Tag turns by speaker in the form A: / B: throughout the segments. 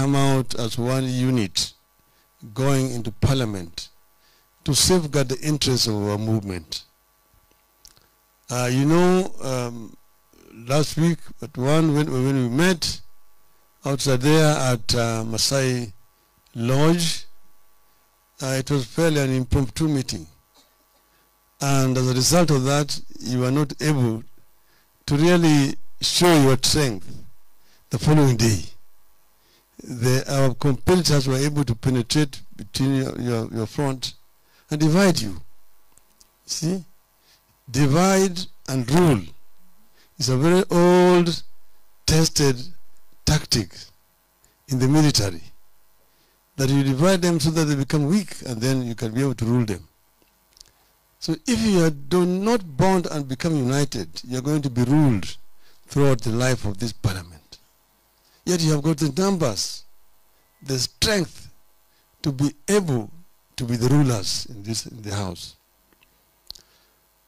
A: come out as one unit going into parliament to safeguard the interests of our movement. Last week when we met outside there at Masai Lodge, it was fairly an impromptu meeting. And as a result of that, you were not able to really show your strength the following day. Our competitors were able to penetrate between your front and divide you. See? Divide and rule is a very old, tested tactic in the military. That you divide them so that they become weak and then you can be able to rule them. So if you do not bond and become united, you are going to be ruled throughout the life of this parliament. Yet you have got the numbers, the strength to be able to be the rulers in the house.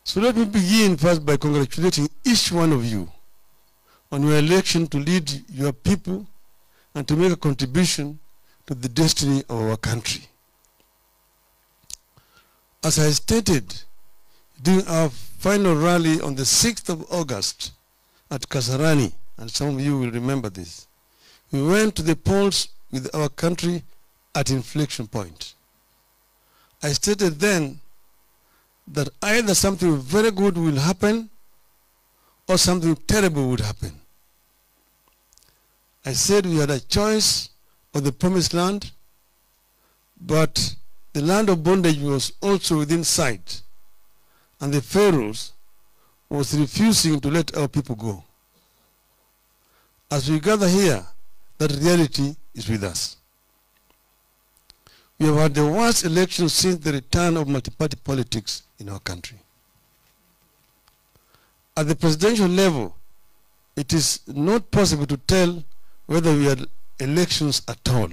A: So let me begin first by congratulating each one of you on your election to lead your people and to make a contribution to the destiny of our country. As I stated during our final rally on the 6th of August at Kasarani, and some of you will remember this, we went to the polls with our country at inflection point. I stated then that either something very good will happen or something terrible would happen. I said we had a choice of the promised land, but the land of bondage was also within sight, and the pharaohs was refusing to let our people go. As we gather here, that reality is with us. We have had the worst election since the return of multi-party politics in our country. At the presidential level, it is not possible to tell whether we had elections at all.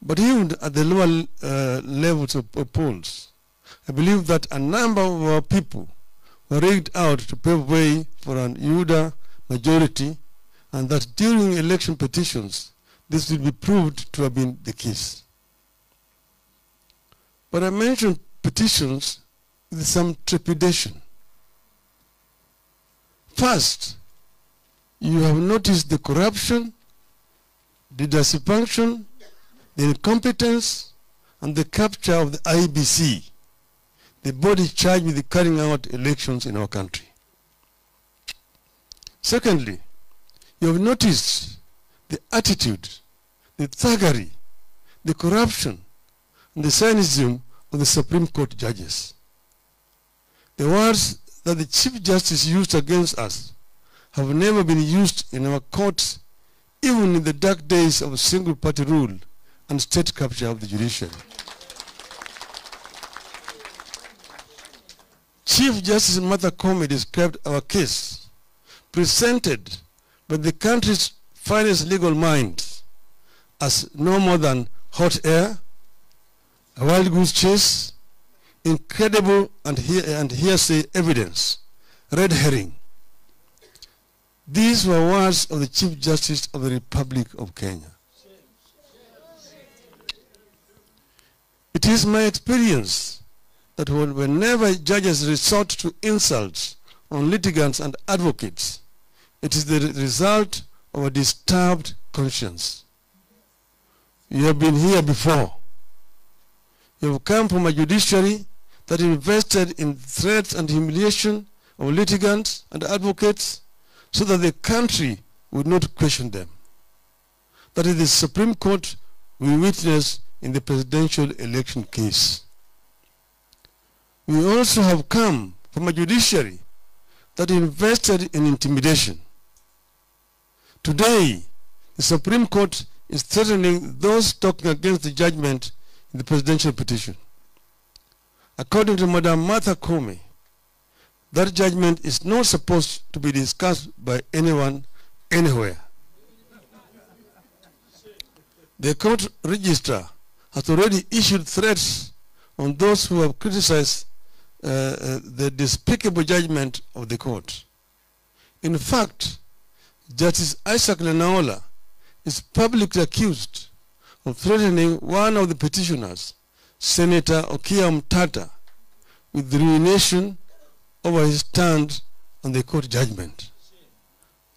A: But even at the lower levels of polls, I believe that a number of our people were rigged out to pave way for an UDA majority, and that during election petitions, this will be proved to have been the case. But I mentioned petitions with some trepidation. First, you have noticed the corruption, the dysfunction, the incompetence, and the capture of the IBC, the body charged with carrying out elections in our country. Secondly, you have noticed the attitude, the thuggery, the corruption, and the cynicism of the Supreme Court judges. The words that the Chief Justice used against us have never been used in our courts, even in the dark days of single-party rule and state capture of the judiciary. Chief Justice Martha Koome described our case, presented by the country's finest legal minds, as no more than hot air, a wild goose chase, incredible and hearsay evidence, red herring. These were words of the Chief Justice of the Republic of Kenya. It is my experience that whenever judges resort to insults on litigants and advocates, it is the result of a disturbed conscience. You have been here before. You have come from a judiciary that invested in threats and humiliation of litigants and advocates so that the country would not question them. That is the Supreme Court we witnessed in the presidential election case. We also have come from a judiciary that invested in intimidation. Today, the Supreme Court is threatening those talking against the judgment in the presidential petition. According to Madam Martha Koome, that judgment is not supposed to be discussed by anyone, anywhere. The court registrar has already issued threats on those who have criticized the despicable judgment of the court. In fact, Justice Isaac Lenaola is publicly accused of threatening one of the petitioners, Senator Okia Mtata, with ruination over his stand on the court judgment.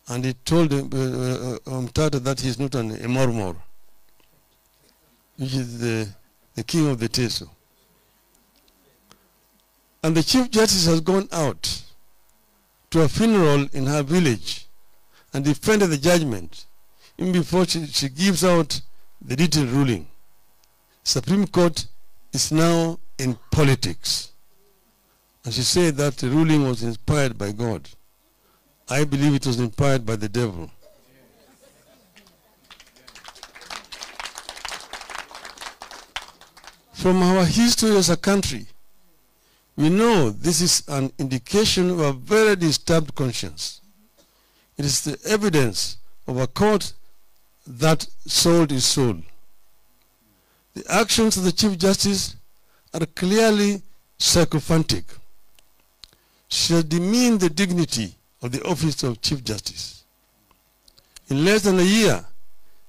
A: And he told Mtata that he is not an Emormor, which is the king of the Teso. And the Chief Justice has gone out to a funeral in her village and defended the judgment even before she gives out the detailed ruling. Supreme Court is now in politics. And she said that the ruling was inspired by God. I believe it was inspired by the devil. From our history as a country, we know this is an indication of a very disturbed conscience. It is the evidence of a court that sold its soul. The actions of the Chief Justice are clearly sycophantic. She has demeaned the dignity of the office of Chief Justice. In less than a year,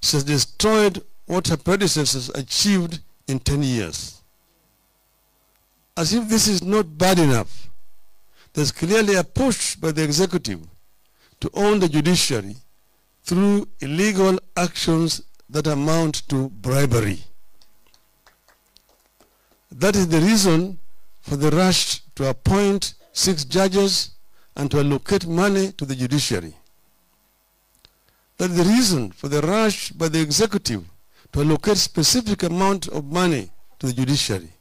A: she has destroyed what her predecessors achieved in 10 years. As if this is not bad enough, there's clearly a push by the executive to own the judiciary through illegal actions that amount to bribery. That is the reason for the rush to appoint 6 judges and to allocate money to the judiciary. That is the reason for the rush by the executive to allocate specific amount of money to the judiciary.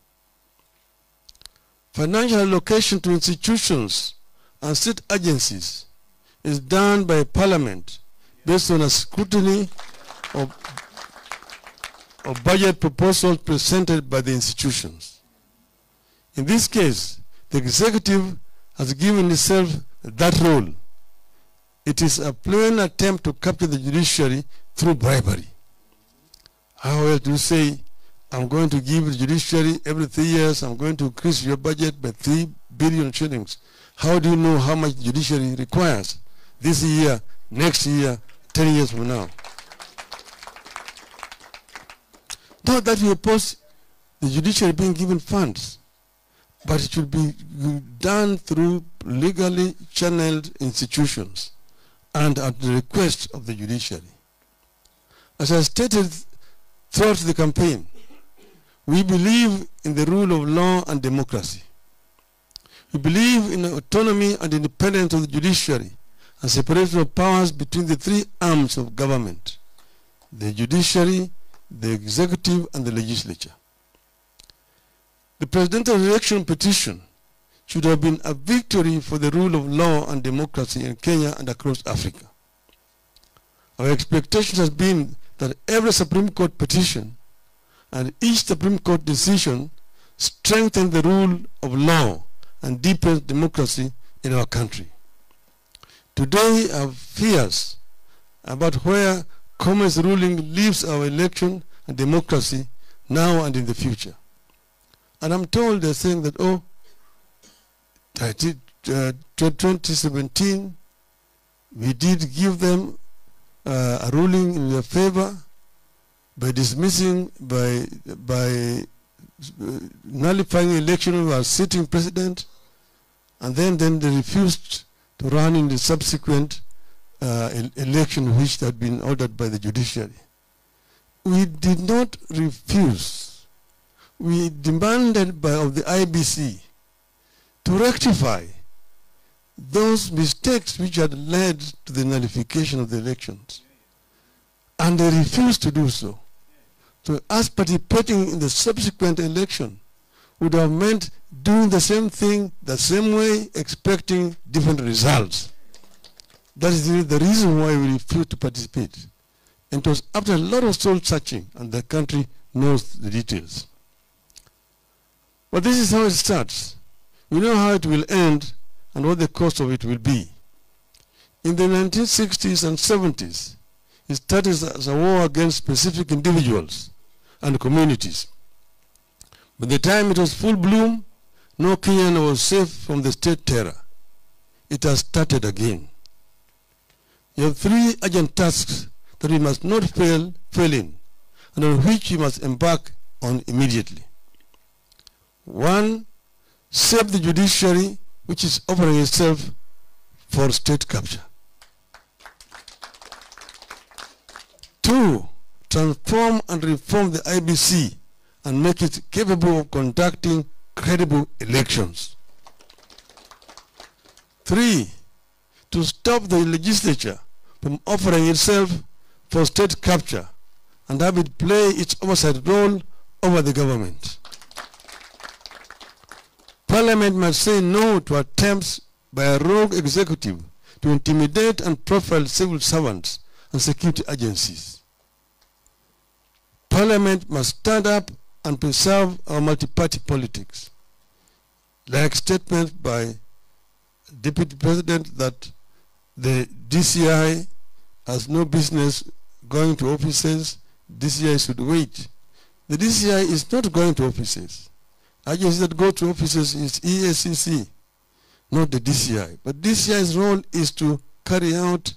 A: Financial allocation to institutions and state agencies is done by Parliament based on a scrutiny of budget proposals presented by the institutions. In this case, the executive has given itself that role. It is a plain attempt to capture the judiciary through bribery. How else do you say, I'm going to give the judiciary every 3 years, I'm going to increase your budget by 3 billion shillings. How do you know how much the judiciary requires this year, next year, 10 years from now? Not that we oppose the judiciary being given funds, but it should be done through legally channeled institutions and at the request of the judiciary. As I stated throughout the campaign, we believe in the rule of law and democracy. We believe in autonomy and independence of the judiciary and separation of powers between the 3 arms of government: the judiciary, the executive, and the legislature. The presidential election petition should have been a victory for the rule of law and democracy in Kenya and across Africa. Our expectation has been that every Supreme Court petition and each Supreme Court decision strengthen the rule of law and deepens democracy in our country. Today, I have fears about where Come's ruling leaves our election and democracy now and in the future. And I'm told they're saying that, 2017, we did give them a ruling in their favor by dismissing, by nullifying the election of our sitting president, and then they refused to run in the subsequent election which had been ordered by the judiciary. We did not refuse. We demanded of the IBC to rectify those mistakes which had led to the nullification of the elections. And they refused to do so. So us participating in the subsequent election would have meant doing the same thing, the same way, expecting different results. That is the reason why we refused to participate. And it was after a lot of soul searching, and the country knows the details. But this is how it starts. We know how it will end and what the cost of it will be. In the 1960s and 70s, it started as a war against specific individuals and communities. By the time it was full bloom, no Kenyan was safe from the state terror. It has started again. You have 3 urgent tasks that that we must not fail in, and on which we must embark on immediately. 1. Save the judiciary, which is offering itself for state capture. 2. Transform and reform the IBC and make it capable of conducting credible elections. 3. To stop the legislature from offering itself for state capture and have it play its oversight role over the government. Parliament must say no to attempts by a rogue executive to intimidate and profile civil servants and security agencies. Parliament must stand up and preserve our multi-party politics, like statements by Deputy President that the DCI has no business going to offices, DCI should wait. The DCI is not going to offices. Agencies that go to offices is EACC, not the DCI. But DCI's role is to carry out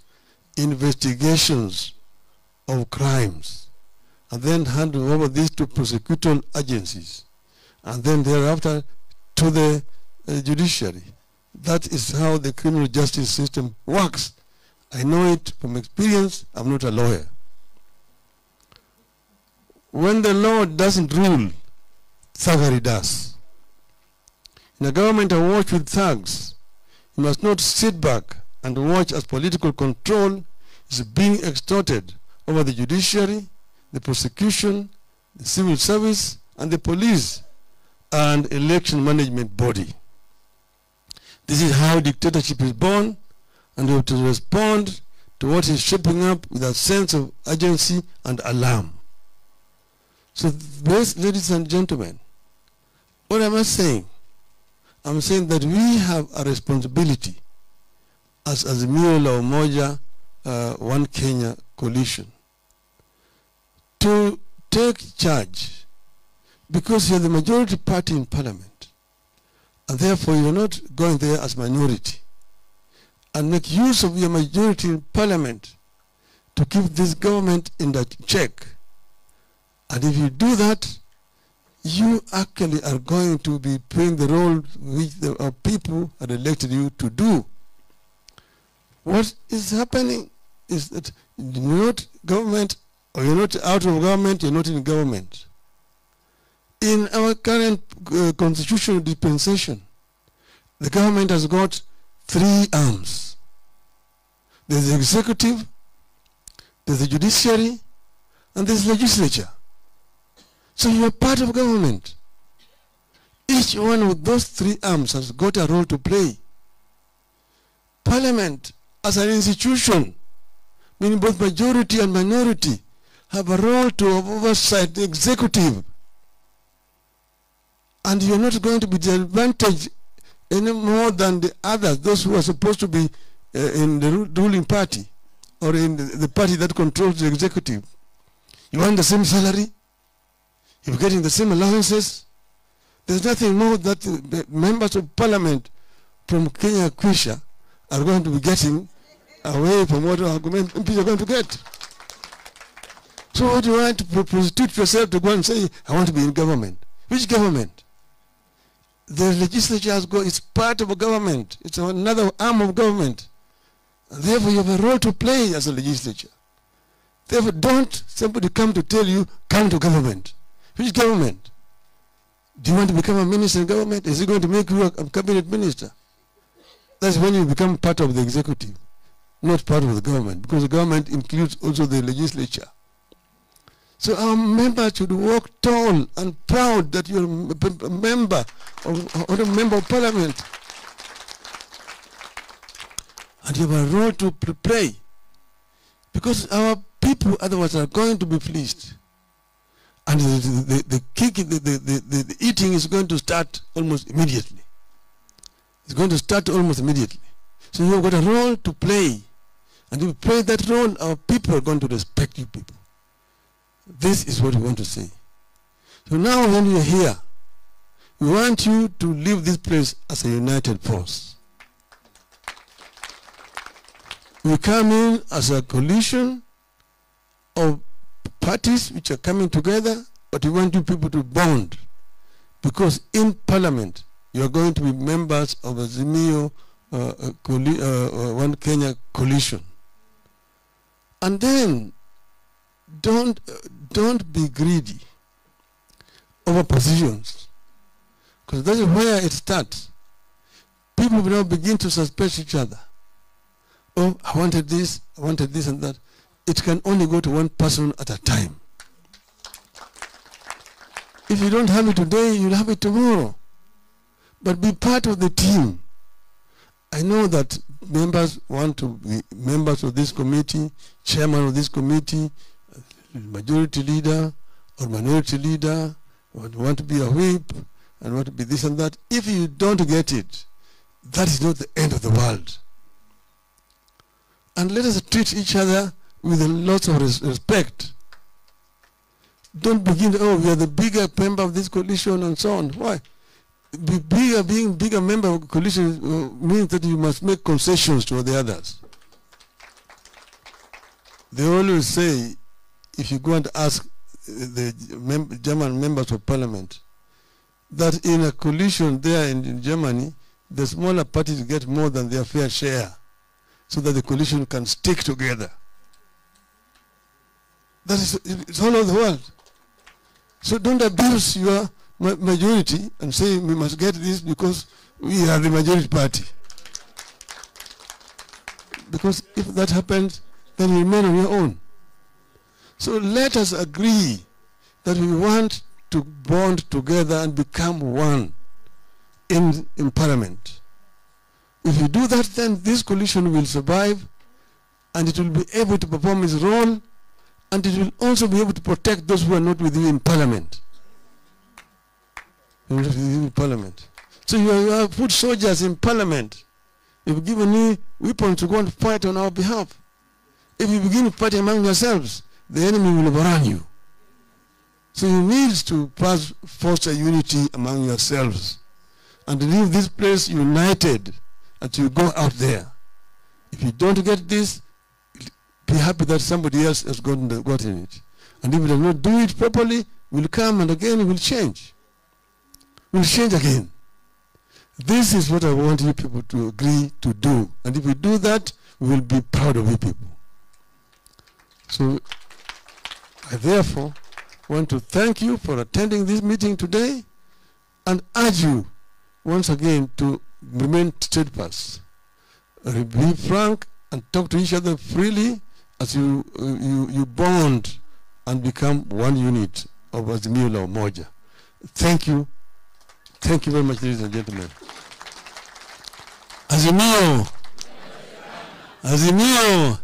A: investigations of crimes and then hand over this to prosecutorial agencies and then thereafter to the judiciary. That is how the criminal justice system works. I know it from experience. I'm not a lawyer. When the law doesn't rule, thuggery does. In a government awash with thugs, you must not sit back and watch as political control is being extorted over the judiciary, the prosecution, the civil service, and the police and election management body. This is how dictatorship is born, and we have to respond to what is shaping up with a sense of urgency and alarm. So, ladies and gentlemen, what am I saying? I'm saying that we have a responsibility as Azimio la Umoja One Kenya coalition to take charge, because you're the majority party in parliament, and therefore you're not going there as minority, and make use of your majority in parliament to keep this government in that check. And if you do that, you actually are going to be playing the role which the people had elected you to do. What is happening is that you're not government, or you're not out of government, you're not in government. In our current constitutional dispensation, the government has got 3 arms. There's the executive, there's the judiciary, and there's legislature. So you are part of government. Each one of those 3 arms has got a role to play. Parliament, as an institution, meaning both majority and minority, have a role to oversight the executive. And you're not going to be disadvantaged any more than the others, those who are supposed to be in the ruling party or in the party that controls the executive. You want the same salary, you're getting the same allowances. There's nothing more that the members of parliament from Kenya Kwisha are going to be getting away from what our MPs are going to get. So what do you want to prostitute yourself to go and say, I want to be in government? Which government? The legislature has got, it's part of a government. It's another arm of government. And therefore you have a role to play as a legislature. Therefore don't somebody come to tell you, come to government. Which government? Do you want to become a minister in government? Is it going to make you a cabinet minister? That's when you become part of the executive, not part of the government, because the government includes also the legislature. So our members should walk tall and proud that you're a member of parliament. And you have a role to play. Because our people otherwise are going to be pleased. And the eating is going to start almost immediately. It's going to start almost immediately. So you've got a role to play. And if you play that role, our people are going to respect you people. This is what we want to say. So now when you're here, we want you to leave this place as a united force. We come in as a coalition of parties which are coming together, but we want you people to bond. Because in Parliament, you are going to be members of Azimio One Kenya coalition. And then, don't be greedy over positions. Because that is where it starts. People will now begin to suspect each other. Oh, I wanted this and that. It can only go to one person at a time. If you don't have it today, you'll have it tomorrow. But be part of the team. I know that members want to be members of this committee, chairman of this committee, majority leader or minority leader, want to be a whip, and want to be this and that. If you don't get it, that is not the end of the world. And let us treat each other with a lot of respect. Don't begin, oh, we are the bigger member of this coalition and so on. Why? Being bigger member of a coalition means that you must make concessions to the others. They always say, if you go and ask the German members of parliament, that in a coalition there in Germany, the smaller parties get more than their fair share, so that the coalition can stick together. That is, it's all over the world. So don't abuse your majority and say we must get this because we are the majority party. Because if that happens, then you remain on your own. So let us agree that we want to bond together and become one in Parliament. If you do that, then this coalition will survive, and it will be able to perform its role, and it will also be able to protect those who are not with you in Parliament. In Parliament. So you have put soldiers in Parliament. You've given me weapons to go and fight on our behalf. If you begin to fight among yourselves, the enemy will overrun you. So you need to foster unity among yourselves and leave this place united until you go out there. If you don't get this, be happy that somebody else has gotten it. And if you do not do it properly, we'll come and again we'll change. We'll change again. This is what I want you people to agree to do. And if we do that, we will be proud of you people. So I therefore want to thank you for attending this meeting today and urge you once again to remain steadfast. Be frank and talk to each other freely as you bond and become one unit of Azimio la Umoja. Thank you. Thank you very much, ladies and gentlemen. Azimio! Azimio!